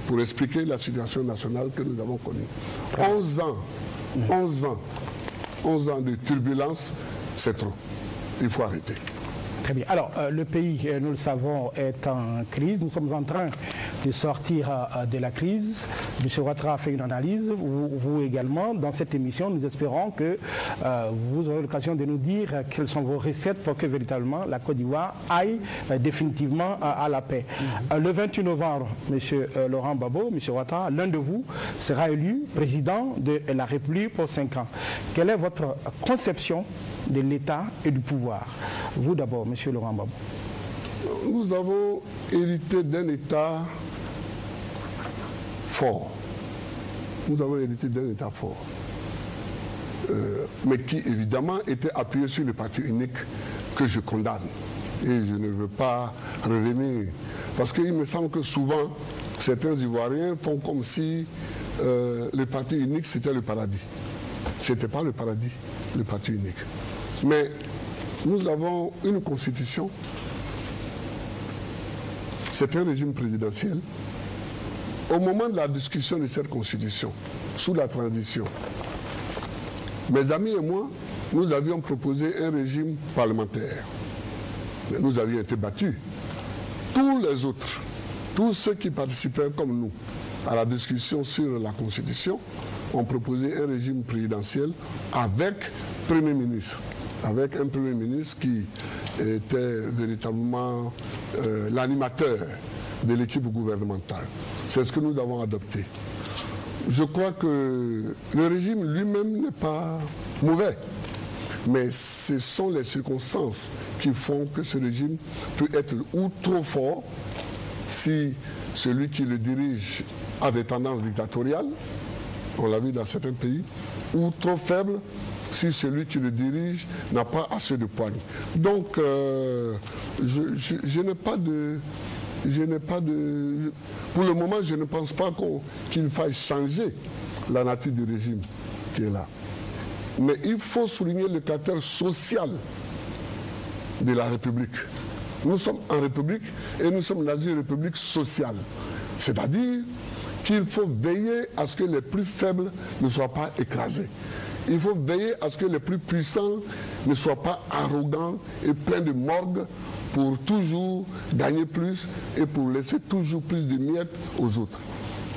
pour expliquer la situation nationale que nous avons connue. 11 ans de turbulence, c'est trop. Il faut arrêter. Très bien. Alors, le pays, nous le savons, est en crise. Nous sommes en train de sortir de la crise. M. Ouattara a fait une analyse. Vous également, dans cette émission, nous espérons que vous aurez l'occasion de nous dire quelles sont vos recettes pour que véritablement la Côte d'Ivoire aille définitivement à la paix. Le 28 novembre, M. Laurent Gbagbo, M. Ouattara, l'un de vous sera élu président de la République pour 5 ans. Quelle est votre conception de l'État et du pouvoir? Vous d'abord, M. Laurent Gbagbo. Nous avons hérité d'un État fort. Nous avons hérité d'un État fort. Mais qui, évidemment, était appuyé sur le parti unique que je condamne. Et je ne veux pas revenir. Parce qu'il me semble que souvent, certains Ivoiriens font comme si le parti unique, c'était le paradis. Ce n'était pas le paradis, le parti unique. Mais nous avons une constitution, c'est un régime présidentiel. Au moment de la discussion de cette constitution, sous la transition, mes amis et moi, nous avions proposé un régime parlementaire. Mais nous avions été battus. Tous les autres, tous ceux qui participaient comme nous à la discussion sur la constitution, ont proposé un régime présidentiel avec Premier ministre. Avec un Premier ministre qui était véritablement l'animateur de l'équipe gouvernementale. C'est ce que nous avons adopté. Je crois que le régime lui-même n'est pas mauvais, mais ce sont les circonstances qui font que ce régime peut être ou trop fort si celui qui le dirige a des tendances dictatoriales, on l'a vu dans certains pays, ou trop faible si celui qui le dirige n'a pas assez de poigne. Donc, je n'ai pas de... Pour le moment, je ne pense pas qu'il faille changer la nature du régime qui est là. Mais il faut souligner le caractère social de la République. Nous sommes en République et nous sommes dans une République sociale. C'est-à-dire qu'il faut veiller à ce que les plus faibles ne soient pas écrasés. Il faut veiller à ce que les plus puissants ne soient pas arrogants et pleins de morgue pour toujours gagner plus et pour laisser toujours plus de miettes aux autres.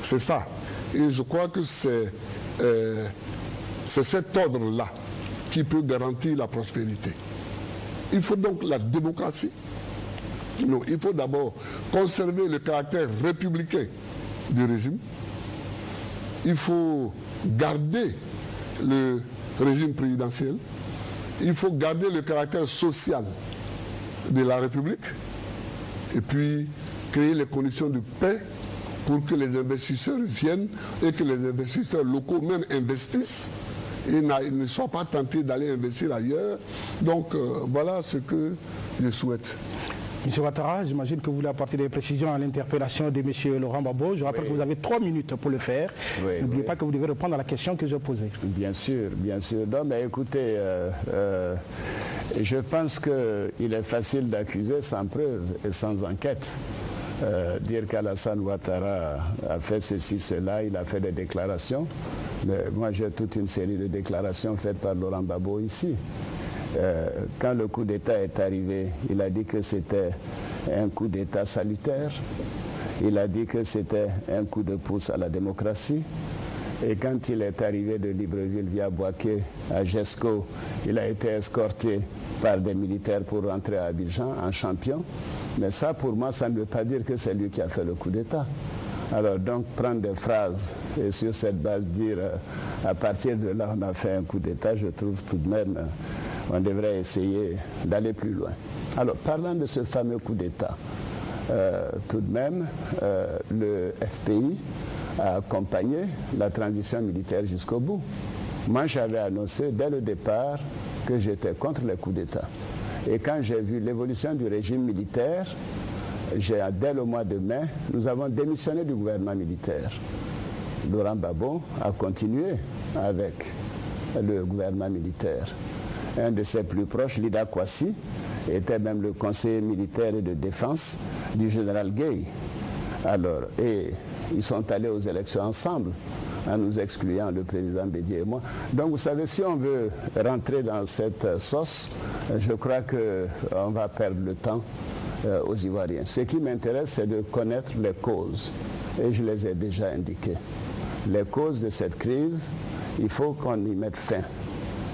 C'est ça. Et je crois que c'est cet ordre-là qui peut garantir la prospérité. Il faut donc la démocratie. Non, il faut d'abord conserver le caractère républicain du régime. Il faut garder le régime présidentiel. Il faut garder le caractère social de la République et puis créer les conditions de paix pour que les investisseurs viennent et que les investisseurs locaux même investissent et ne soient pas tentés d'aller investir ailleurs. Donc voilà ce que je souhaite. M. Ouattara, j'imagine que vous voulez apporter des précisions à l'interpellation de M. Laurent Gbagbo. Je rappelle que vous avez 3 minutes pour le faire. N'oubliez pas que vous devez répondre à la question que j'ai posée. Bien sûr, bien sûr. Non, mais écoutez, je pense qu'il est facile d'accuser sans preuve et sans enquête. Dire qu'Alassane Ouattara a fait ceci, cela, il a fait des déclarations. Mais moi, j'ai toute une série de déclarations faites par Laurent Gbagbo ici. Quand le coup d'État est arrivé, il a dit que c'était un coup d'État salutaire. Il a dit que c'était un coup de pouce à la démocratie. Et quand il est arrivé de Libreville via Boaké à Gesco, il a été escorté par des militaires pour rentrer à Abidjan en champion. Mais ça, pour moi, ça ne veut pas dire que c'est lui qui a fait le coup d'État. Alors donc, prendre des phrases et sur cette base dire à partir de là, on a fait un coup d'État, je trouve tout de même on devrait essayer d'aller plus loin. Alors, parlant de ce fameux coup d'État, tout de même, le FPI a accompagné la transition militaire jusqu'au bout. Moi, j'avais annoncé dès le départ que j'étais contre les coups d'État. Et quand j'ai vu l'évolution du régime militaire, dès le mois de mai, nous avons démissionné du gouvernement militaire. Laurent Gbagbo a continué avec le gouvernement militaire. Un de ses plus proches, Lida Kwasi, était même le conseiller militaire et de défense du général Gueye. Alors, et Ils sont allés aux élections ensemble, en nous excluant, le président Bédié et moi. Donc vous savez, si on veut rentrer dans cette sauce, je crois qu'on va perdre le temps aux Ivoiriens. Ce qui m'intéresse, c'est de connaître les causes. Et je les ai déjà indiquées. Les causes de cette crise, il faut qu'on y mette fin.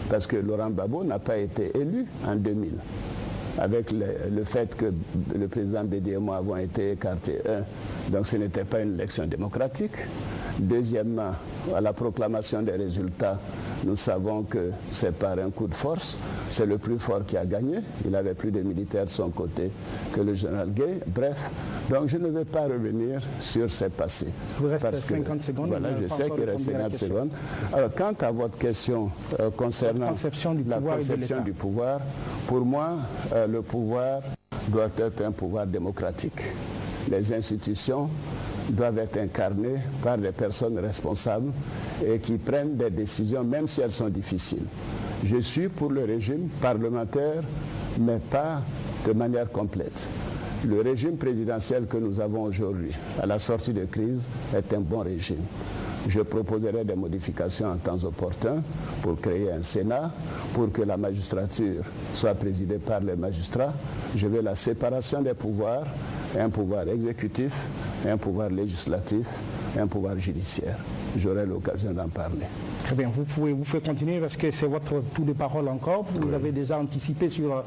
Parce que Laurent Gbagbo n'a pas été élu en 2000. Avec le fait que le président Bédié et moi avons été écartés. Donc ce n'était pas une élection démocratique. Deuxièmement, à la proclamation des résultats, nous savons que c'est par un coup de force. C'est le plus fort qui a gagné. Il avait plus de militaires de son côté que le général Gueye. Bref, donc je ne vais pas revenir sur ce passé. Il vous reste 50 secondes. Voilà, je sais qu'il reste 50 secondes. Alors, quant à votre question concernant la conception du pouvoir, pour moi, le pouvoir doit être un pouvoir démocratique. Les institutions doivent être incarnées par des personnes responsables et qui prennent des décisions, même si elles sont difficiles. Je suis pour le régime parlementaire, mais pas de manière complète. Le régime présidentiel que nous avons aujourd'hui, à la sortie de crise, est un bon régime. Je proposerai des modifications en temps opportun pour créer un Sénat, pour que la magistrature soit présidée par les magistrats. Je veux la séparation des pouvoirs, un pouvoir exécutif, un pouvoir législatif et un pouvoir judiciaire. J'aurai l'occasion d'en parler. Très bien, vous pouvez continuer parce que c'est votre tour de parole encore. Vous avez déjà anticipé sur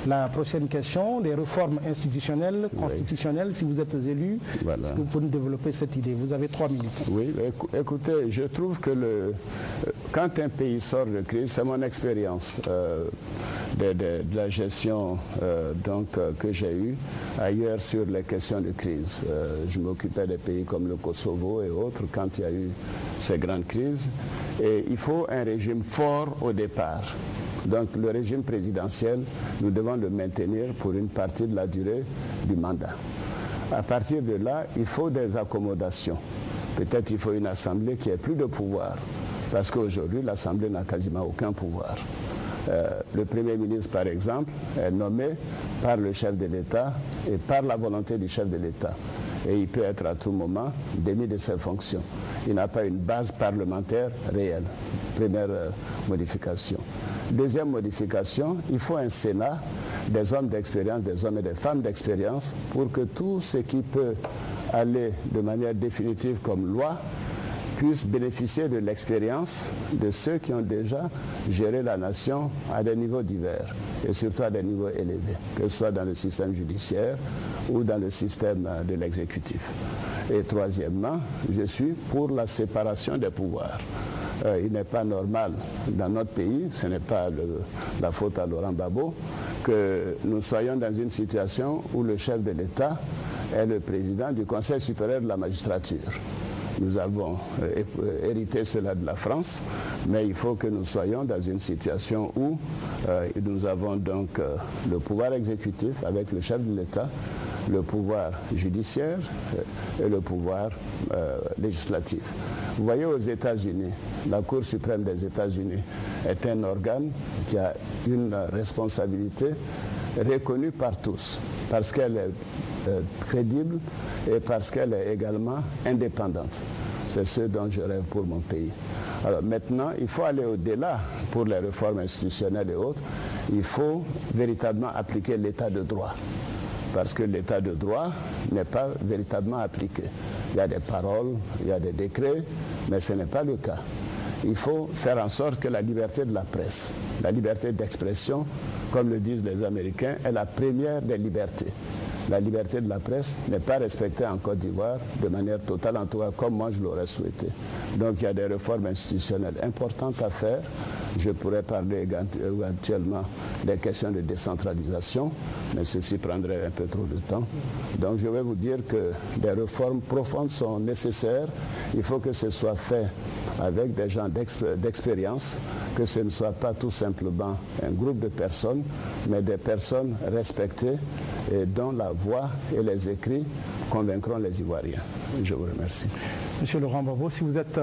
la prochaine question, les réformes institutionnelles, constitutionnelles, si vous êtes élu. Voilà. Est-ce que vous pouvez nous développer cette idée? Vous avez 3 minutes. Oui, écoutez, je trouve que quand un pays sort de crise, c'est mon expérience de la gestion que j'ai eue ailleurs sur les questions de crise. Je m'occupais des pays comme le Kosovo et autres quand il y a eu ces grandes crises. Et il faut un régime fort au départ. Donc le régime présidentiel, nous devons le maintenir pour une partie de la durée du mandat. À partir de là, il faut des accommodations. Peut-être il faut une assemblée qui ait plus de pouvoir. Parce qu'aujourd'hui, l'assemblée n'a quasiment aucun pouvoir. Le Premier ministre, par exemple, est nommé par le chef de l'État et par la volonté du chef de l'État. Et il peut être à tout moment démis de ses fonctions. Il n'a pas une base parlementaire réelle. Première modification. Deuxième modification, il faut un Sénat, des hommes d'expérience, des hommes et des femmes d'expérience, pour que tout ce qui peut aller de manière définitive comme loi puisse bénéficier de l'expérience de ceux qui ont déjà géré la nation à des niveaux divers et surtout à des niveaux élevés, que ce soit dans le système judiciaire ou dans le système de l'exécutif. Et troisièmement, je suis pour la séparation des pouvoirs. Il n'est pas normal dans notre pays, ce n'est pas la faute à Laurent Gbagbo, que nous soyons dans une situation où le chef de l'État est le président du Conseil supérieur de la magistrature. Nous avons hérité cela de la France, mais il faut que nous soyons dans une situation où nous avons donc le pouvoir exécutif avec le chef de l'État, le pouvoir judiciaire et le pouvoir législatif. Vous voyez, aux États-Unis, la Cour suprême des États-Unis est un organe qui a une responsabilité reconnue par tous, parce qu'elle est crédible et parce qu'elle est également indépendante. C'est ce dont je rêve pour mon pays. Alors maintenant, il faut aller au-delà pour les réformes institutionnelles et autres. Il faut véritablement appliquer l'état de droit. Parce que l'état de droit n'est pas véritablement appliqué. Il y a des paroles, il y a des décrets, mais ce n'est pas le cas. Il faut faire en sorte que la liberté de la presse, la liberté d'expression, comme le disent les Américains, est la première des libertés. La liberté de la presse n'est pas respectée en Côte d'Ivoire de manière totale, en tout cas comme moi je l'aurais souhaité. Donc il y a des réformes institutionnelles importantes à faire. Je pourrais parler éventuellement des questions de décentralisation, mais ceci prendrait un peu trop de temps. Donc je vais vous dire que des réformes profondes sont nécessaires. Il faut que ce soit fait avec des gens d'expérience, que ce ne soit pas tout simplement un groupe de personnes, mais des personnes respectées et dont la voix et les écrits convaincront les Ivoiriens. Je vous remercie. Monsieur Laurent Gbagbo, si vous êtes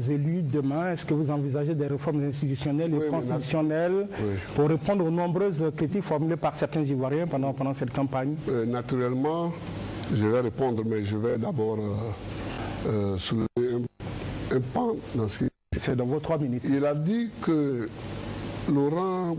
élu demain, est-ce que vous envisagez des réformes institutionnelles et constitutionnelles pour répondre aux nombreuses critiques formulées par certains Ivoiriens pendant cette campagne? Naturellement, je vais répondre, mais je vais d'abord soulever un pan dans ce qui... C'est dans vos 3 minutes. Il a dit que Laurent